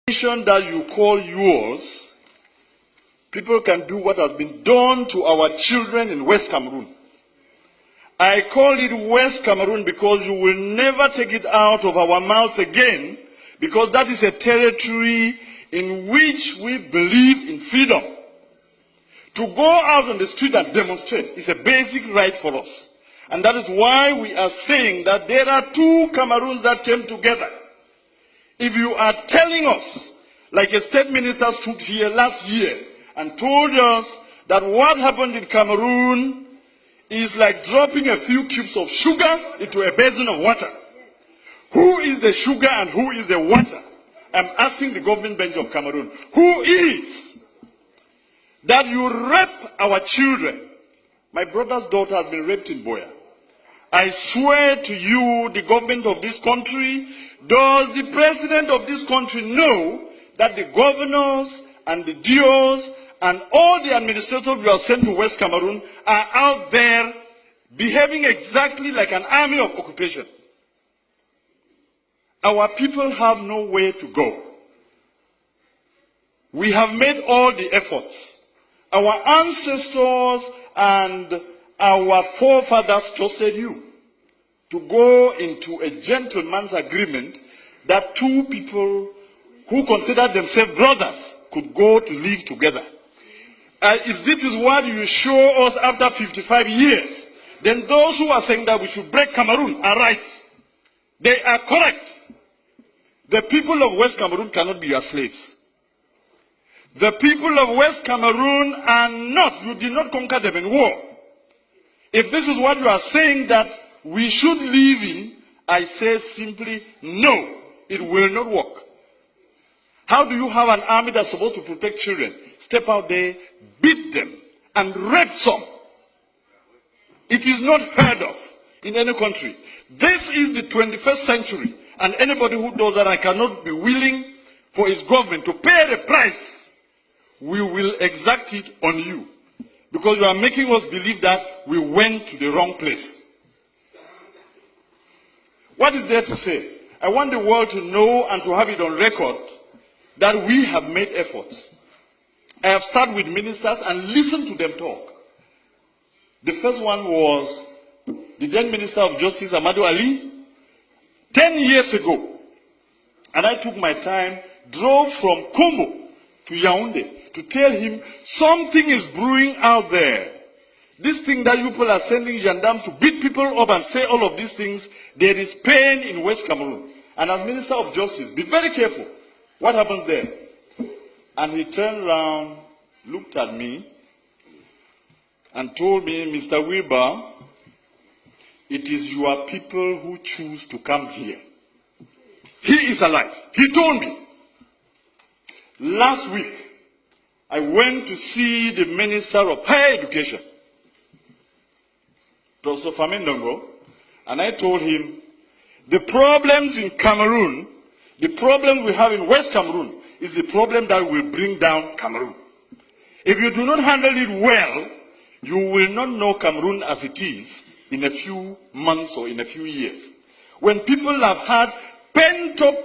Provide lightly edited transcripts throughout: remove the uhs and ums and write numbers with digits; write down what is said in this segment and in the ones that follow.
nation that you call yours, people can do what has been done to our children in West Cameroon. I call it West Cameroon because you will never take it out of our mouths again, because that is a territory in which we believe in freedom. To go out on the street and demonstrate is a basic right for us. And that is why we are saying that there are two Cameroons that came together. If you are telling us, like a state minister stood here last year and told us that what happened in Cameroon is like dropping a few cubes of sugar into a basin of water. Who is the sugar and who is the water? I'm asking the government bench of Cameroon. Who is? That you rape our children. My brother's daughter has been raped in Boya. I swear to you, the government of this country, does the president of this country know that the governors and the DOs and all the administrators who are sent to West Cameroon are out there behaving exactly like an army of occupation? Our people have nowhere to go. We have made all the efforts. Our ancestors and our forefathers trusted you to go into a gentleman's agreement that two people who considered themselves brothers could go to live together. If this is what you show us after 55 years, then those who are saying that we should break Cameroon are right. They are correct. The people of West Cameroon cannot be your slaves. The people of West Cameroon are not, you did not conquer them in war. If this is what you are saying that we should live in, I say simply, no, it will not work. How do you have an army that's supposed to protect children, step out there, beat them, and rape some? It is not heard of in any country. This is the 21st century, and anybody who does that and cannot be willing for his government to pay the price, we will exact it on you. Because you are making us believe that we went to the wrong place. What is there to say? I want the world to know and to have it on record that we have made efforts. I have sat with ministers and listened to them talk. The first one was the then Minister of Justice, Amadou Ali, 10 years ago. And I took my time, drove from Congo to Yaoundé to tell him something is brewing out there. This thing that you people are sending gendarmes to beat people up and say all of these things, there is pain in West Cameroon. And as Minister of Justice, be very careful. What happens there? And he turned around, looked at me, and told me, Mr. Wirba, it is your people who choose to come here. He is alive. He told me. Last week, I went to see the Minister of Higher Education, Professor Famendongo, and I told him, the problems in Cameroon, the problem we have in West Cameroon, is the problem that will bring down Cameroon. If you do not handle it well, you will not know Cameroon as it is in a few months or in a few years. When people have had pent-up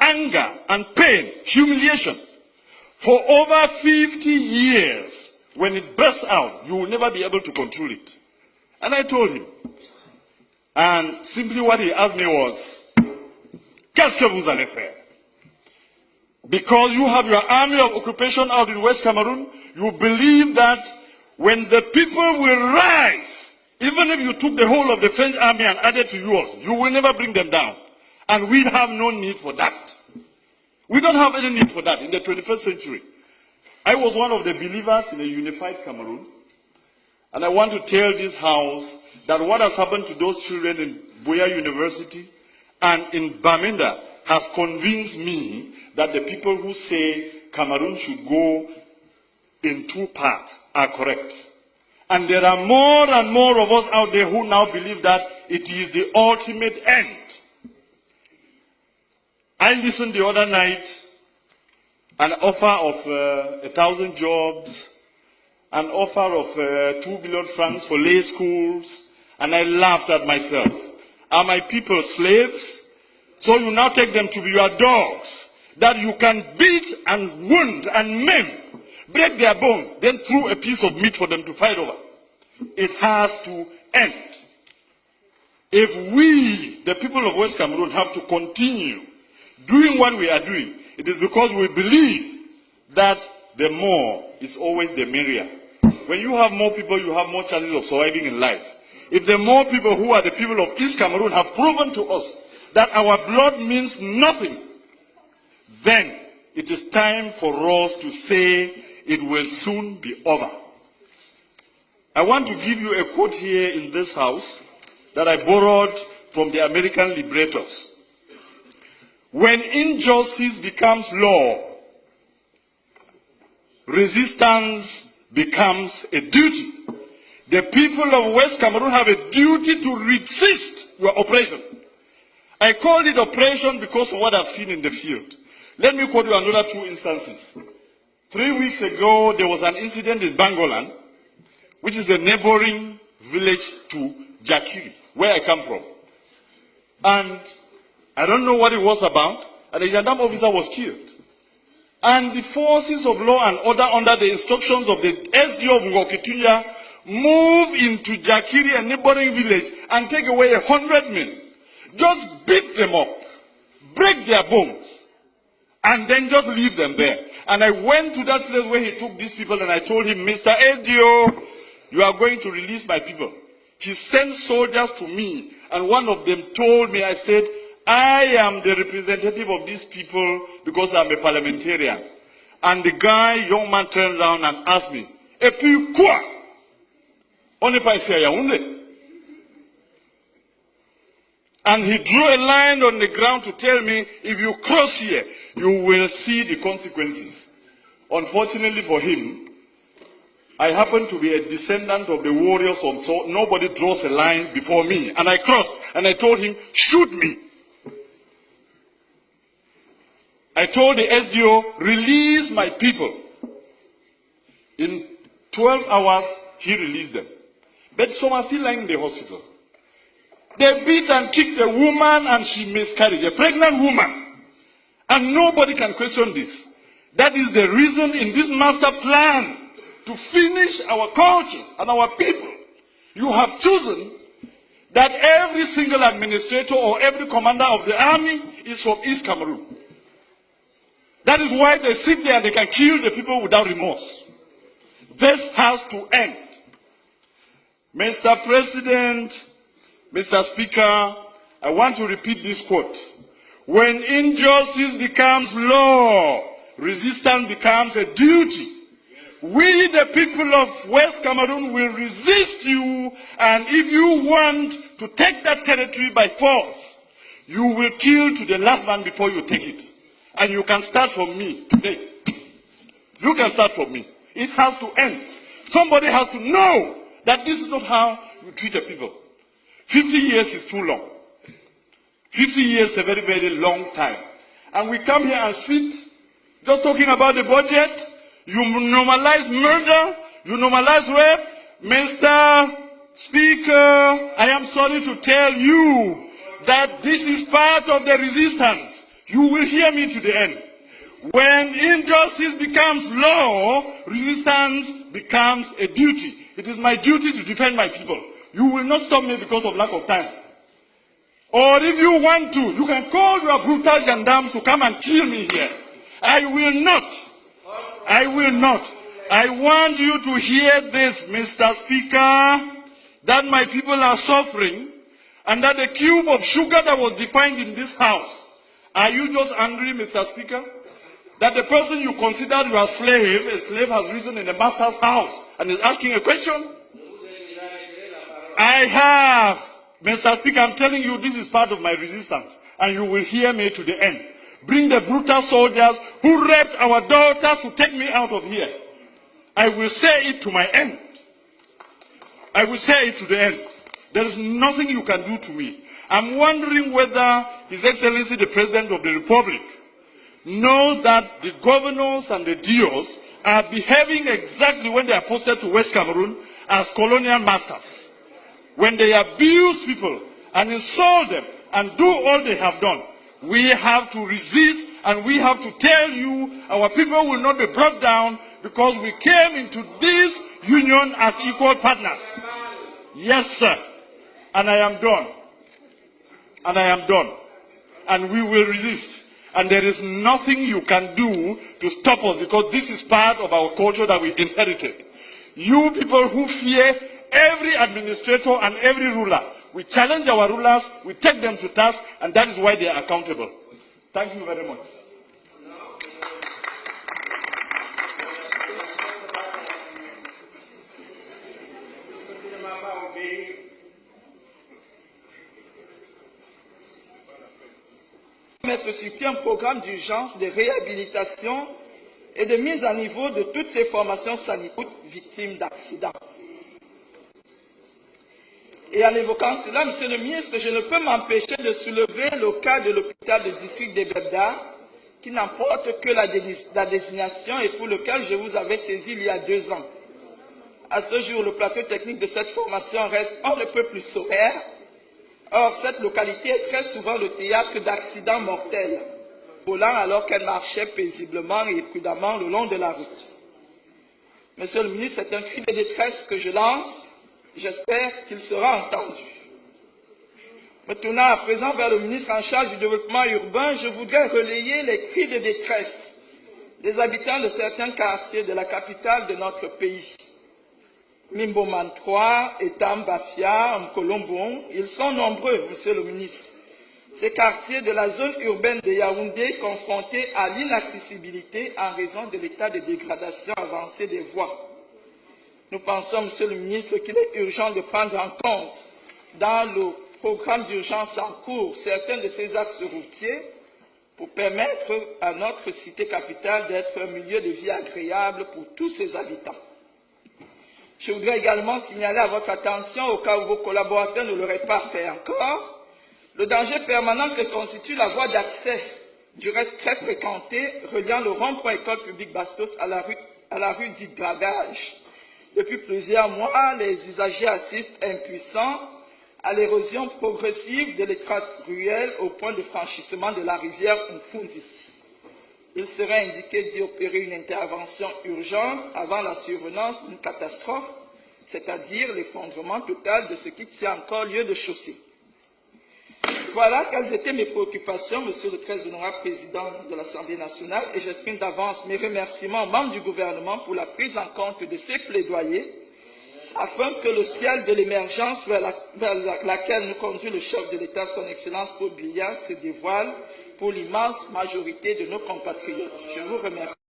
anger and pain, humiliation, for over 50 years, when it bursts out, you will never be able to control it. And I told him. And simply what he asked me was, qu'est-ce que vous allez faire? Because you have your army of occupation out in West Cameroon, you believe that when the people will rise, even if you took the whole of the French army and added to yours, you will never bring them down. And we have no need for that. We don't have any need for that in the 21st century. I was one of the believers in a unified Cameroon. And I want to tell this house that what has happened to those children in Boya University and in Bamenda has convinced me that the people who say Cameroon should go in two parts are correct. And there are more and more of us out there who now believe that it is the ultimate end. I listened the other night, an offer of 1,000 jobs, an offer of 2 billion francs for lay schools, and I laughed at myself. Are my people slaves? So you now take them to be your dogs. that you can beat and wound and maim, break their bones, then throw a piece of meat for them to fight over. It has to end. If we, the people of West Cameroon, have to continue doing what we are doing, it is because we believe that the more is always the merrier. When you have more people, you have more chances of surviving in life. If the more people who are the people of East Cameroon have proven to us that our blood means nothing, then it is time for us to say it will soon be over. I want to give you a quote here in this house that I borrowed from the American liberators. When injustice becomes law, resistance becomes a duty. The people of West Cameroon have a duty to resist your oppression. I call it oppression because of what I've seen in the field. Let me quote you another two instances. 3 weeks ago, there was an incident in Bangolan, which is a neighboring village to Jakiri, where I come from. And I don't know what it was about, and a gendarme officer was killed. And the forces of law and order, under the instructions of the SDO of Ngokitunya, move into Jakiri, a neighboring village, and take away 100 men. Just beat them up, break their bones, and then just leave them there. And I went to that place where he took these people, and I told him, Mr. SDO, you are going to release my people. He sent soldiers to me, and one of them told me, I said, I am the representative of these people because I'm a parliamentarian. And the young man turned around and asked me, "Et puis quoi? On n'est pas ici à Yaoundé." And he drew a line on the ground to tell me, if you cross here, you will see the consequences. Unfortunately for him, I happen to be a descendant of the warriors, so nobody draws a line before me. And I crossed, and I told him, shoot me. I told the SDO, release my people. In 12 hours, he released them. But some are still lying in the hospital. They beat and kicked a woman, and she miscarried, a pregnant woman. And nobody can question this. That is the reason in this master plan to finish our culture and our people. You have chosen that every single administrator or every commander of the army is from East Cameroon. That is why they sit there and they can kill the people without remorse. This has to end. Mr. President, Mr. Speaker, I want to repeat this quote. When injustice becomes law, resistance becomes a duty. We, the people of West Cameroon, will resist you, and if you want to take that territory by force, you will kill to the last man before you take it. And you can start from me today. You can start from me. It has to end. Somebody has to know that this is not how you treat a people. 50 years is too long. 50 years is a very, very long time. And we come here and sit just talking about the budget. You normalize murder. You normalize rape. Mr. Speaker, I am sorry to tell you that this is part of the resistance. You will hear me to the end. When injustice becomes law, resistance becomes a duty. It is my duty to defend my people. You will not stop me because of lack of time. Or if you want to, you can call your brutal gendarmes to come and kill me here. I will not. I will not. I want you to hear this, Mr. Speaker, that my people are suffering, and that the cube of sugar that was defined in this house, are you just angry, Mr. Speaker, that the person you considered your slave, a slave has risen in the master's house and is asking a question? I have. Mr. Speaker, I'm telling you, this is part of my resistance, and you will hear me to the end. Bring the brutal soldiers who raped our daughters to take me out of here. I will say it to my end. I will say it to the end. There is nothing you can do to me. I'm wondering whether His Excellency the President of the Republic knows that the governors and the DOs are behaving exactly when they are posted to West Cameroon as colonial masters. When they abuse people and insult them and do all they have done, we have to resist and we have to tell you our people will not be brought down because we came into this union as equal partners. Yes, sir. And I am done. And I am done. And we will resist. And there is nothing you can do to stop us because this is part of our culture that we inherited. You people who fear every administrator and every ruler, we challenge our rulers, we take them to task, and that is why they are accountable. Thank you very much. Mettre sur pied un programme d'urgence de réhabilitation et de mise à niveau de toutes ces formations sanitaires victimes d'accidents. Et en évoquant cela, Monsieur le ministre, je ne peux m'empêcher de soulever le cas de l'hôpital de district d'Ebeda, qui n'emporte que la désignation et pour lequel je vous avais saisi il y a 2 ans. À ce jour, le plateau technique de cette formation reste on ne peut plus sommaire. Or, cette localité est très souvent le théâtre d'accidents mortels, volant alors qu'elle marchait paisiblement et prudemment le long de la route. Monsieur le ministre, c'est un cri de détresse que je lance. J'espère qu'il sera entendu. Me tournant à présent vers le ministre en charge du développement urbain, je voudrais relayer les cris de détresse des habitants de certains quartiers de la capitale de notre pays. Mimboman 3, Etam, Bafia, Mkolombon, ils sont nombreux, Monsieur le ministre. Ces quartiers de la zone urbaine de Yaoundé confrontés à l'inaccessibilité en raison de l'état de dégradation avancée des voies. Nous pensons, Monsieur le ministre, qu'il est urgent de prendre en compte dans le programme d'urgence en cours certains de ces axes routiers pour permettre à notre cité capitale d'être un milieu de vie agréable pour tous ses habitants. Je voudrais également signaler à votre attention, au cas où vos collaborateurs ne l'auraient pas fait encore, le danger permanent que constitue la voie d'accès, du reste très fréquentée, reliant le rond-point école publique Bastos à la rue dite Dragage. Depuis plusieurs mois, les usagers assistent impuissants à l'érosion progressive de l'étroite ruelle au point de franchissement de la rivière Mfunzi. Il serait indiqué d'y opérer une intervention urgente avant la survenance d'une catastrophe, c'est-à-dire l'effondrement total de ce qui tient encore lieu de chaussée. Voilà quelles étaient mes préoccupations, Monsieur le très honorable Président de l'Assemblée nationale, et j'exprime d'avance mes remerciements aux membres du gouvernement pour la prise en compte de ces plaidoyers, afin que le ciel de l'émergence vers laquelle nous conduit le chef de l'État, son Excellence Paul Biya, se dévoile pour l'immense majorité de nos compatriotes. Je vous remercie.